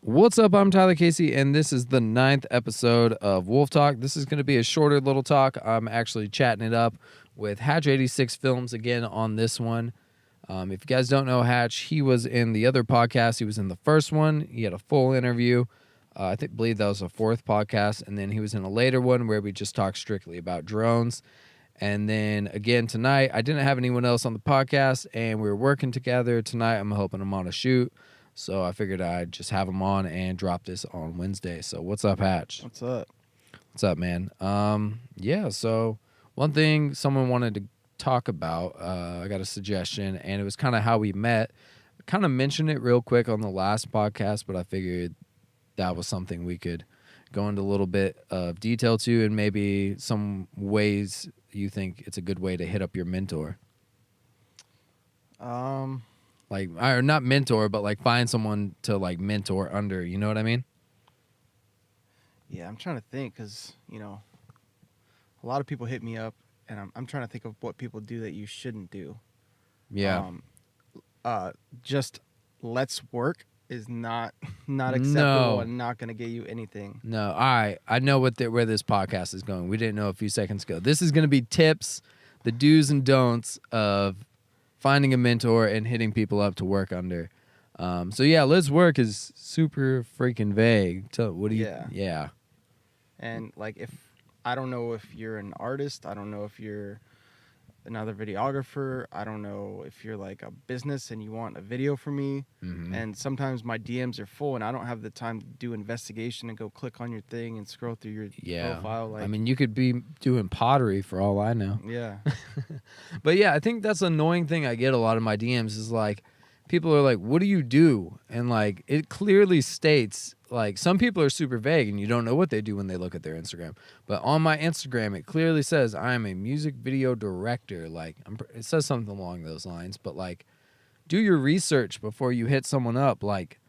What's up? I'm Tyler Casey, and this is the 9th episode of Wolf Talk. This is going to be a shorter little talk. I'm actually chatting it up with Hatch 86 Films again on this one. If you guys don't know Hatch, he was in the other podcast. He was in the first one. He had a full interview. Believe that was a fourth podcast, and then he was in a later one where we just talked strictly about drones. And then again tonight, I didn't have anyone else on the podcast, and we were working together tonight. I'm helping him on a shoot. So I figured I'd just have him on and drop this on Wednesday. So what's up, Hatch? What's up? What's up, man? So one thing someone wanted to talk about, I got a suggestion, and it was kind of how we met. I kind of mentioned it real quick on the last podcast, but I figured that was something we could go into a little bit of detail to, and maybe some ways you think it's a good way to hit up your mentor. Like, or not mentor, but like find someone to like mentor under. You know what I mean? Yeah, I'm trying to think because, a lot of people hit me up, and I'm trying to think of what people do that you shouldn't do. Yeah. Just let's work is not acceptable and not going to get you anything. No. All right. I know where this podcast is going. We didn't know a few seconds ago. This is going to be tips, the do's and don'ts of finding a mentor and hitting people up to work under. So yeah, let's work is super freaking vague. So what do you? Yeah. And like, if I don't know if you're an artist, I don't know if you're another videographer, I don't know if you're like a business and you want a video from me. Mm-hmm. And sometimes my DMs are full, and I don't have the time to do investigation and go click on your thing and scroll through your profile. Like, I mean, you could be doing pottery for all I know. Yeah. But yeah, I think that's an annoying thing I get a lot of my DMs is like, people are like, what do you do? And like, it clearly states, like, some people are super vague and you don't know what they do when they look at their Instagram. But on my Instagram, it clearly says I am a music video director. Like, it says something along those lines. But like, do your research before you hit someone up. Like,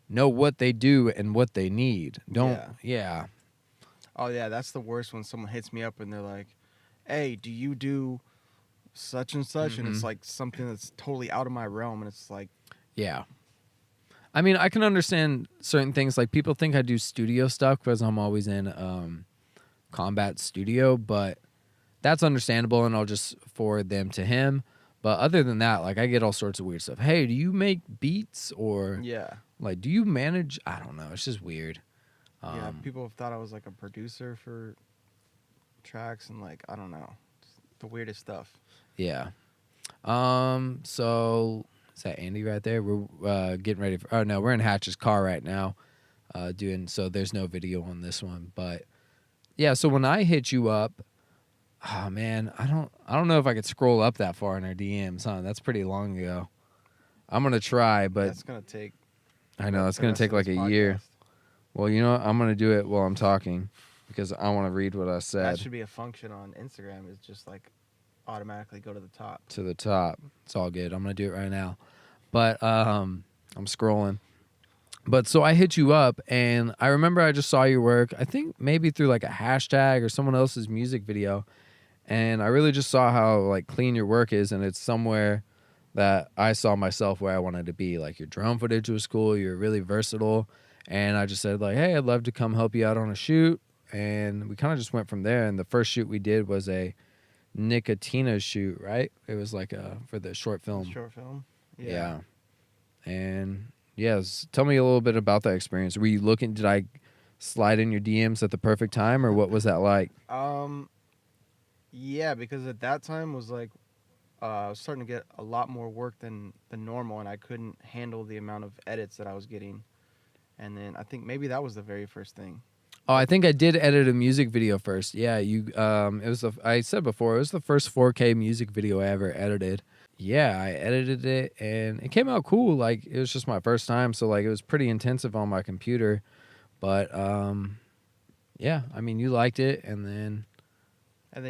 know what they do and what they need. Yeah. Oh yeah, that's the worst when someone hits me up and they're like, hey, do you do such and such? Mm-hmm. And it's like something that's totally out of my realm, and it's like, yeah. I mean, I can understand certain things. Like, people think I do studio stuff because I'm always in Combat Studio, but that's understandable, and I'll just forward them to him. But other than that, like, I get all sorts of weird stuff. Hey, do you make beats? Or, like, do you manage? I don't know. It's just weird. Yeah, people have thought I was, like, a producer for tracks, and, like, I don't know. It's the weirdest stuff. Yeah. So... Is that Andy right there? We're getting ready for... Oh, no, we're in Hatch's car right now so there's no video on this one. But, yeah, so when I hit you up... Oh, man, I don't know if I could scroll up that far in our DMs, huh? That's pretty long ago. I'm going to try, but... That's going to take... I know, it's going to take like a year. Well, you know what? I'm going to do it while I'm talking because I want to read what I said. That should be a function on Instagram. Is just like... automatically go to the top. To the top. It's all good. I'm going to do it right now. But I'm scrolling. But so I hit you up, and I remember I just saw your work, I think maybe through like a hashtag or someone else's music video. And I really just saw how like clean your work is, and it's somewhere that I saw myself where I wanted to be. Like, your drone footage was cool. You're really versatile. And I just said like, hey, I'd love to come help you out on a shoot. And we kind of just went from there. And the first shoot we did was a Nickatina shoot, right? It was like for the short film. Short film? Yeah. And yes, tell me a little bit about that experience. Were you looking, did I slide in your DMs at the perfect time, or what was that like? Yeah, because at that time was like, I was starting to get a lot more work than normal, and I couldn't handle the amount of edits that I was getting. And then I think maybe that was the very first thing. Oh, I think I did edit a music video first. Yeah, I said before, it was the first 4K music video I ever edited. Yeah, I edited it, and it came out cool. Like, it was just my first time, so like it was pretty intensive on my computer. But yeah, I mean, you liked it, and then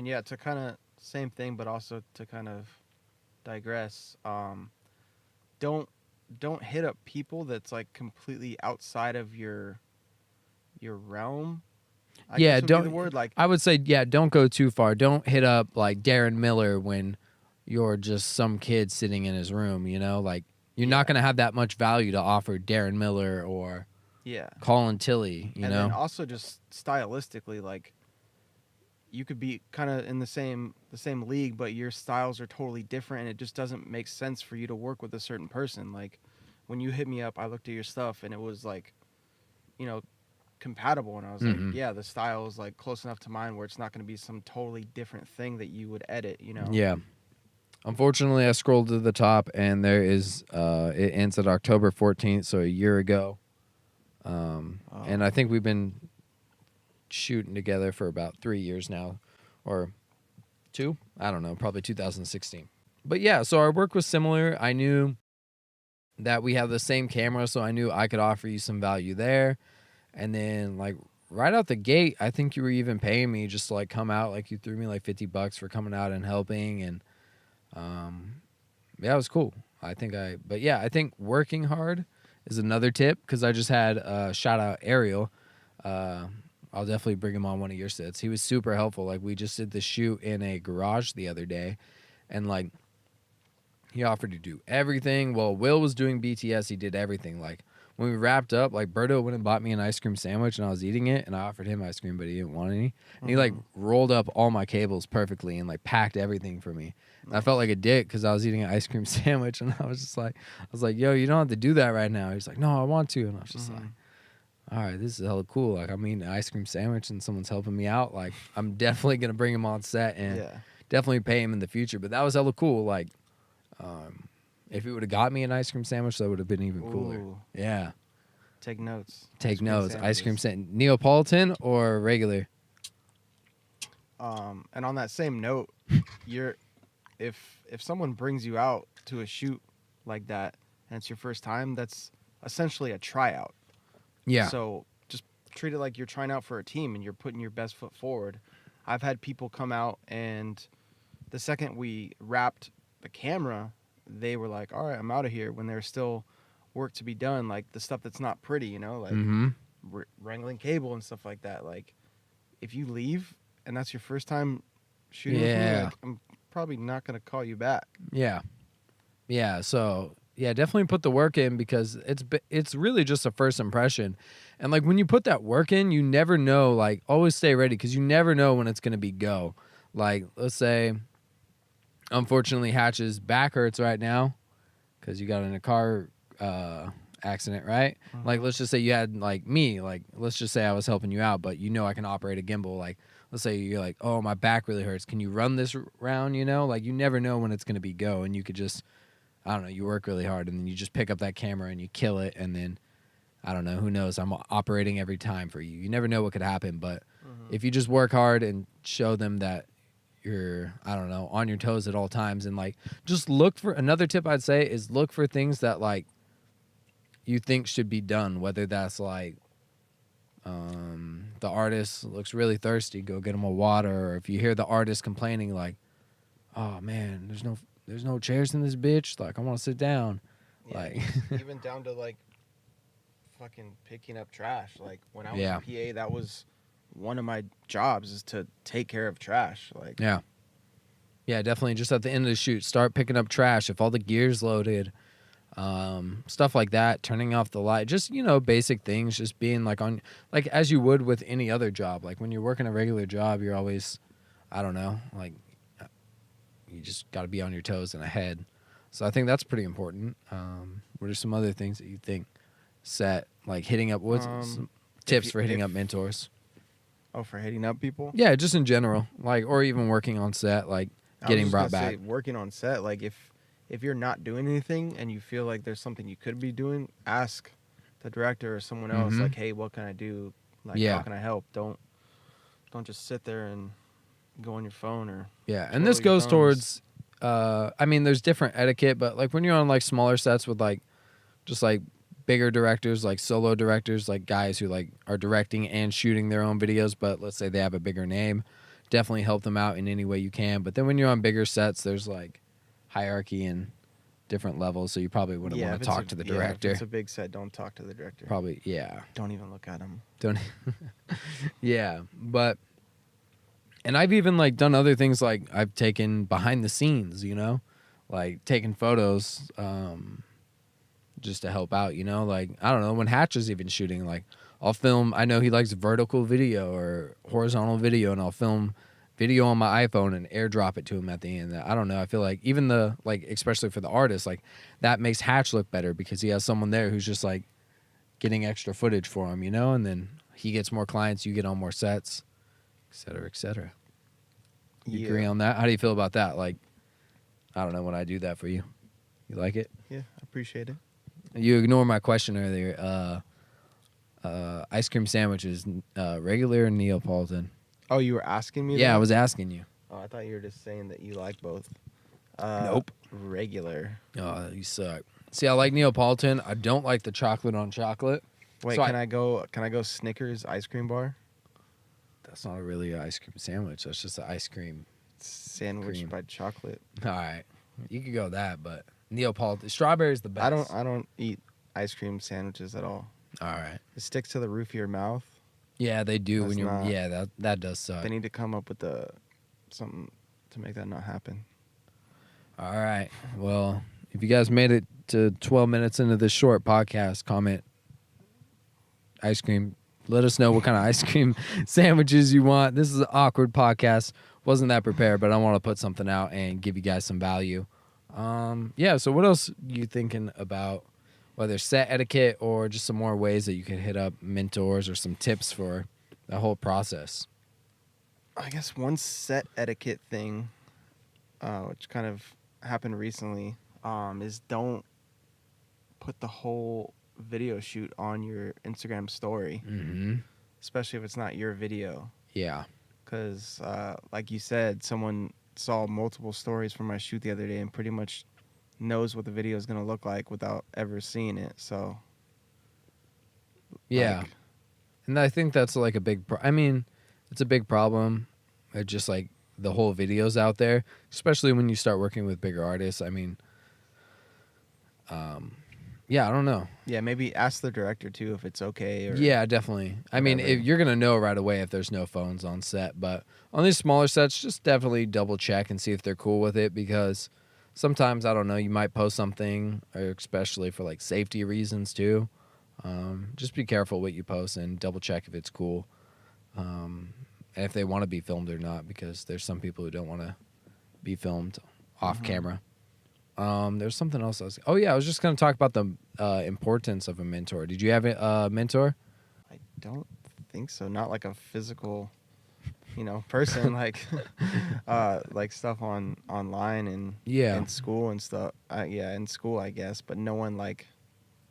yeah, to kind of same thing, but also to kind of digress. Don't hit up people that's like completely outside of your realm. I guess would be the word. Like, I would say, yeah, don't go too far. Don't hit up like Darren Miller when you're just some kid sitting in his room, you know? Like, you're not going to have that much value to offer Darren Miller or... Yeah. calling Tilly, you And know? then also just stylistically, like you could be kind of in the same league, but your styles are totally different, and it just doesn't make sense for you to work with a certain person. Like when you hit me up, I looked at your stuff, and it was like, you know, compatible, and I was like, Mm-hmm. yeah, the style is like close enough to mine where it's not going to be some totally different thing that you would edit, you know. Yeah. Unfortunately, I scrolled to the top, and there is, it ends at October 14th, so a year ago. And I think we've been shooting together for about 3 years now, or 2. I don't know, probably 2016. But yeah, so our work was similar. I knew that we have the same camera, so I knew I could offer you some value there. And then like right out the gate, I think you were even paying me just to like come out. Like you threw me like $50 for coming out and helping, and yeah, it was cool. But yeah, I think working hard is another tip, because I just had shout out Ariel. I'll definitely bring him on one of your sets. He was super helpful. Like we just did the shoot in a garage the other day, and like he offered to do everything. Well, Will was doing BTS. He did everything. Like when we wrapped up, like Berto went and bought me an ice cream sandwich, and I was eating it, and I offered him ice cream, but he didn't want any. And he like rolled up all my cables perfectly and like packed everything for me. And I felt like a dick because I was eating an ice cream sandwich, and I was like, yo, you don't have to do that right now. He's like, no, I want to. And I was just like, all right, this is hella cool. Like I'm eating an ice cream sandwich and someone's helping me out. Like I'm definitely gonna bring him on set and definitely pay him in the future. But that was hella cool. Like, if he would have got me an ice cream sandwich, that would have been even cooler. Ooh. Yeah. Take notes. Take notes. Ice cream sandwich. Neapolitan or regular? And on that same note, if someone brings you out to a shoot like that and it's your first time, that's essentially a tryout. Yeah. So just treat it like you're trying out for a team and you're putting your best foot forward. I've had people come out, and the second we wrapped the camera, they were like, all right, I'm out of here, when there's still work to be done, like the stuff that's not pretty, you know, like wrangling cable and stuff like that. Like if you leave and that's your first time shooting with me, like, I'm probably not going to call you back. Yeah. Yeah, so yeah, definitely put the work in, because it's really just a first impression. And like when you put that work in, you never know, like always stay ready, because you never know when it's going to be go. Like let's say unfortunately Hatch's back hurts right now because you got in a car accident, right? Like let's just say you had like me, like let's just say I was helping you out, but you know I can operate a gimbal. Like let's say you're like, oh, my back really hurts, can you run this round, you know? Like you never know when it's going to be go, and you could just, I don't know, you work really hard and then you just pick up that camera and you kill it, and then I don't know, who knows, I'm operating every time for you. You never know what could happen, but if you just work hard and show them that you're, I don't know, on your toes at all times, and like just look for, another tip I'd say is look for things that like you think should be done, whether that's like the artist looks really thirsty, go get him a water, or if you hear the artist complaining like, oh man, there's no chairs in this bitch, like I want to sit down. Yeah, like even down to like fucking picking up trash. Like when I was a PA, that was one of my jobs, is to take care of trash. Like yeah, definitely just at the end of the shoot start picking up trash if all the gear's loaded, stuff like that, turning off the light, just, you know, basic things, just being like on, like as you would with any other job. Like when you're working a regular job, you're always, I don't know, like you just got to be on your toes and ahead. So I think that's pretty important. What are some other things that you think set, like hitting up, what's some tips for hitting up mentors? Oh, for hitting up people? Yeah, just in general, like, or even working on set, like getting brought back. Working on set, like if you're not doing anything and you feel like there's something you could be doing, ask the director or someone else, like, hey, what can I do? Like, how can I help? Don't just sit there and go on your phone or and this goes towards I mean, there's different etiquette, but like when you're on like smaller sets with like just like bigger directors, like solo directors, like guys who like are directing and shooting their own videos, but let's say they have a bigger name, definitely help them out in any way you can. But then when you're on bigger sets, there's like hierarchy and different levels, so you probably wouldn't want to talk to the director. If it's a big set, don't talk to the director. Probably, Don't even look at him. Don't. But, and I've even like done other things, like I've taken behind the scenes, you know, like taking photos, just to help out, you know? Like, I don't know, when Hatch is even shooting, like, I'll film, I know he likes vertical video or horizontal video, and I'll film video on my iPhone and airdrop it to him at the end. I don't know, I feel like even the, like, especially for the artist, like, that makes Hatch look better because he has someone there who's just, like, getting extra footage for him, you know? And then he gets more clients, you get on more sets, et cetera, et cetera. You agree on that? How do you feel about that? Like, I don't know, when I do that for you. You like it? Yeah, I appreciate it. You ignore my question earlier. Ice cream sandwiches, regular or Neapolitan? Oh, you were asking me Yeah, that? I was asking you. Oh, I thought you were just saying that you like both. Nope. Regular. Oh, you suck. See, I like Neapolitan. I don't like the chocolate on chocolate. Wait, So can I go Snickers ice cream bar? That's not really an ice cream sandwich. That's just an ice cream. Sandwich Cream. by chocolate. All right. You could go that, but Neapolitan. Strawberry's the best. I don't eat ice cream sandwiches at all. All right. It sticks to the roof of your mouth. Yeah, they do That's when you're. not- Yeah, that does suck. They need to come up with something to make that not happen. All right. Well, if you guys made it to 12 minutes into this short podcast, comment ice cream. Let us know what kind of ice cream sandwiches you want. This is an awkward podcast. Wasn't that prepared, but I want to put something out and give you guys some value. Yeah, so what else are you thinking about, whether set etiquette or just some more ways that you can hit up mentors or some tips for the whole process? I guess one set etiquette thing, which kind of happened recently, is don't put the whole video shoot on your Instagram story, Mm-hmm. especially if it's not your video. Yeah. Because, like you said, someone saw multiple stories from my shoot the other day and pretty much knows what the video is going to look like without ever seeing it. So, Yeah. like, And I think that's like a big I mean, it's a big problem. Just like the whole video's out there, especially when you start working with bigger artists. I mean, yeah, I don't know. yeah, maybe ask the director too if it's okay. Or Yeah, definitely. I mean, whatever. if you're going to know right away if there's no phones on set, but on these smaller sets, just definitely double check and see if they're cool with it, because sometimes, I don't know, you might post something, or especially for like safety reasons too. Just be careful what you post and double check if it's cool. And if they want to be filmed or not, because there's some people who don't want to be filmed off camera. There's something else I was just going to talk about the importance of a mentor. Did you have a mentor? I don't think so. Not like a physical, person, like stuff online and Yeah. in school and stuff. In school, I guess, but no one like.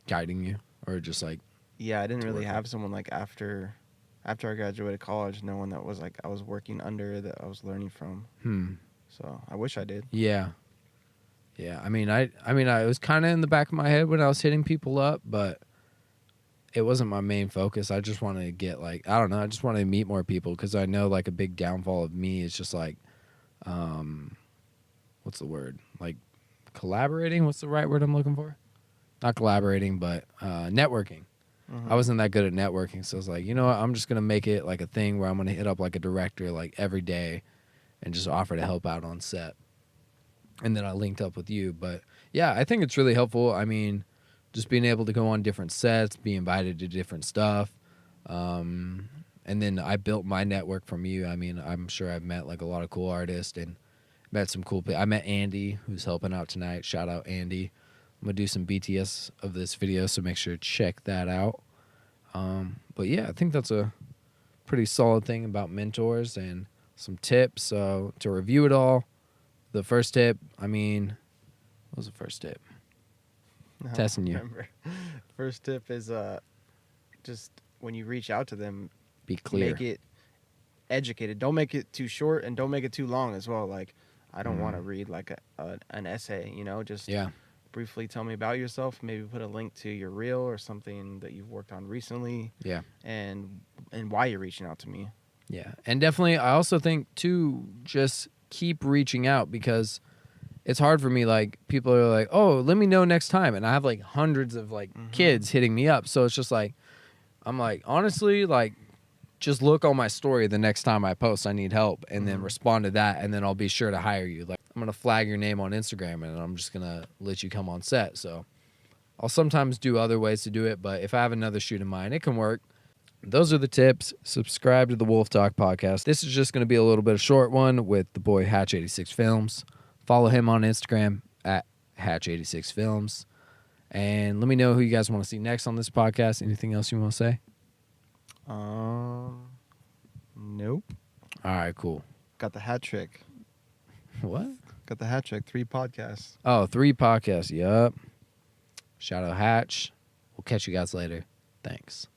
Guiding you, or just like, Yeah, I didn't to really work have someone like after I graduated college. No one that was like I was working under that I was learning from. So I wish I did. Yeah. I mean, I was kind of in the back of my head when I was hitting people up, but it wasn't my main focus. I just wanted to get like, I don't know, I just wanted to meet more people, because I know like a big downfall of me is just like, what's the word? Like collaborating. What's the right word I'm looking for? Not collaborating, but networking. I wasn't that good at networking, so I was like, you know what? I'm just gonna make it like a thing where I'm gonna hit up like a director like every day, and just offer to help out on set. And then I linked up with you. But yeah, I think it's really helpful. I mean, just being able to go on different sets, be invited to different stuff. And then I built my network from you. I mean, I'm sure I've met like a lot of cool artists and met some cool people. I met Andy, who's helping out tonight. Shout out, Andy. I'm going to do some BTS of this video, so make sure to check that out. But yeah, I think that's a pretty solid thing about mentors, and some tips. So to review it all, the first tip, I mean, what was the first tip? I don't Testing you. remember. First tip is just when you reach out to them, Be clear. make it educated. Don't make it too short and don't make it too long as well. Like I don't want to read like an essay, just Yeah. briefly tell me about yourself, maybe put a link to your reel or something that you've worked on recently, Yeah. and why you're reaching out to me. Yeah. And definitely, I also think, too, just keep reaching out, because it's hard for me. Like, people are like, oh, let me know next time. And I have like hundreds of like kids hitting me up. So it's just like, I'm like, honestly, like, just look on my story the next time I post I need help, and then respond to that, and then I'll be sure to hire you. Like, I'm going to flag your name on Instagram, and I'm just going to let you come on set. So I'll sometimes do other ways to do it, but if I have another shoot in mind, it can work. Those are the tips. Subscribe to the Wolf Talk podcast. This is just going to be a little bit of a short one with the boy Hatch86 Films. Follow him on Instagram at Hatch86 Films. And let me know who you guys want to see next on this podcast. Anything else you want to say? Nope. All right, cool. Got the hat trick. What? Got the hat trick. 3 podcasts. Oh, 3 podcasts. Yup. Shout out Hatch. We'll catch you guys later. Thanks.